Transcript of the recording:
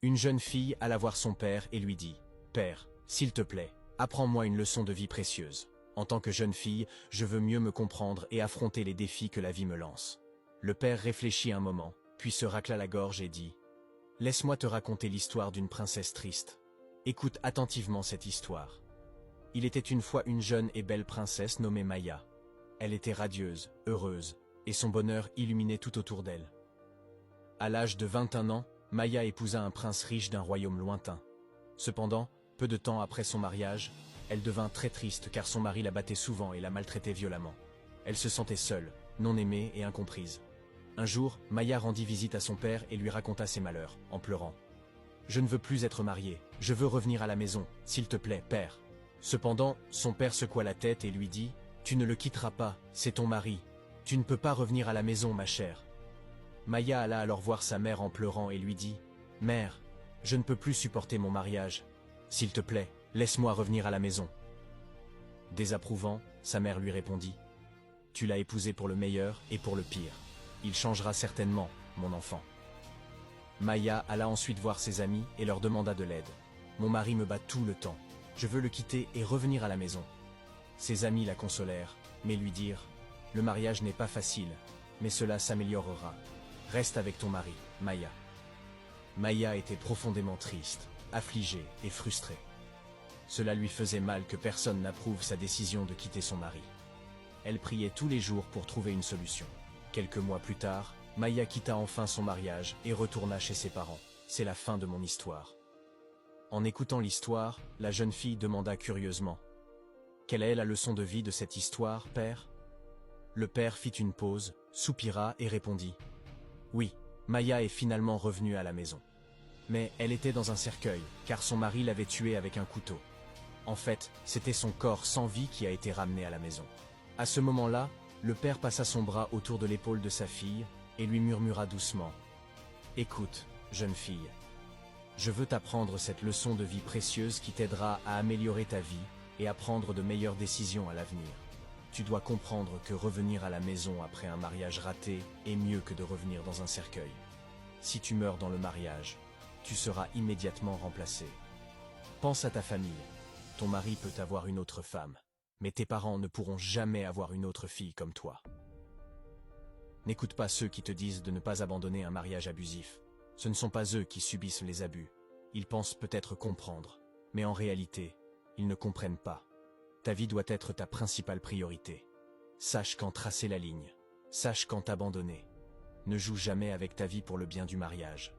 Une jeune fille alla voir son père et lui dit « Père, s'il te plaît, apprends-moi une leçon de vie précieuse. En tant que jeune fille, je veux mieux me comprendre et affronter les défis que la vie me lance. » Le père réfléchit un moment, puis se racla la gorge et dit « Laisse-moi te raconter l'histoire d'une princesse triste. Écoute attentivement cette histoire. Il était une fois une jeune et belle princesse nommée Maya. Elle était radieuse, heureuse, et son bonheur illuminait tout autour d'elle. À l'âge de 21 ans, Maya épousa un prince riche d'un royaume lointain. Cependant, peu de temps après son mariage, elle devint très triste car son mari la battait souvent et la maltraitait violemment. Elle se sentait seule, non aimée et incomprise. Un jour, Maya rendit visite à son père et lui raconta ses malheurs, en pleurant. « Je ne veux plus être mariée, je veux revenir à la maison, s'il te plaît, père. » Cependant, son père secoua la tête et lui dit « Tu ne le quitteras pas, c'est ton mari. Tu ne peux pas revenir à la maison, ma chère. » Maya alla alors voir sa mère en pleurant et lui dit « Mère, je ne peux plus supporter mon mariage. S'il te plaît, laisse-moi revenir à la maison. » Désapprouvant, sa mère lui répondit « Tu l'as épousé pour le meilleur et pour le pire. Il changera certainement, mon enfant. » Maya alla ensuite voir ses amis et leur demanda de l'aide. « Mon mari me bat tout le temps. Je veux le quitter et revenir à la maison. » Ses amis la consolèrent, mais lui dirent « Le mariage n'est pas facile, mais cela s'améliorera. Reste avec ton mari, Maya. » Maya était profondément triste, affligée et frustrée. Cela lui faisait mal que personne n'approuve sa décision de quitter son mari. Elle priait tous les jours pour trouver une solution. Quelques mois plus tard, Maya quitta enfin son mariage et retourna chez ses parents. C'est la fin de mon histoire. En écoutant l'histoire, la jeune fille demanda curieusement « Quelle est la leçon de vie de cette histoire, père ?» Le père fit une pause, soupira et répondit « Oui, Maya est finalement revenue à la maison. Mais elle était dans un cercueil, car son mari l'avait tuée avec un couteau. En fait, c'était son corps sans vie qui a été ramené à la maison. » À ce moment-là, le père passa son bras autour de l'épaule de sa fille et lui murmura doucement « Écoute, jeune fille, je veux t'apprendre cette leçon de vie précieuse qui t'aidera à améliorer ta vie et à prendre de meilleures décisions à l'avenir. Tu dois comprendre que revenir à la maison après un mariage raté est mieux que de revenir dans un cercueil. Si tu meurs dans le mariage, tu seras immédiatement remplacé. Pense à ta famille. Ton mari peut avoir une autre femme, mais tes parents ne pourront jamais avoir une autre fille comme toi. N'écoute pas ceux qui te disent de ne pas abandonner un mariage abusif. Ce ne sont pas eux qui subissent les abus. Ils pensent peut-être comprendre, mais en réalité, ils ne comprennent pas. Ta vie doit être ta principale priorité. Sache quand tracer la ligne. Sache quand t'abandonner. Ne joue jamais avec ta vie pour le bien du mariage.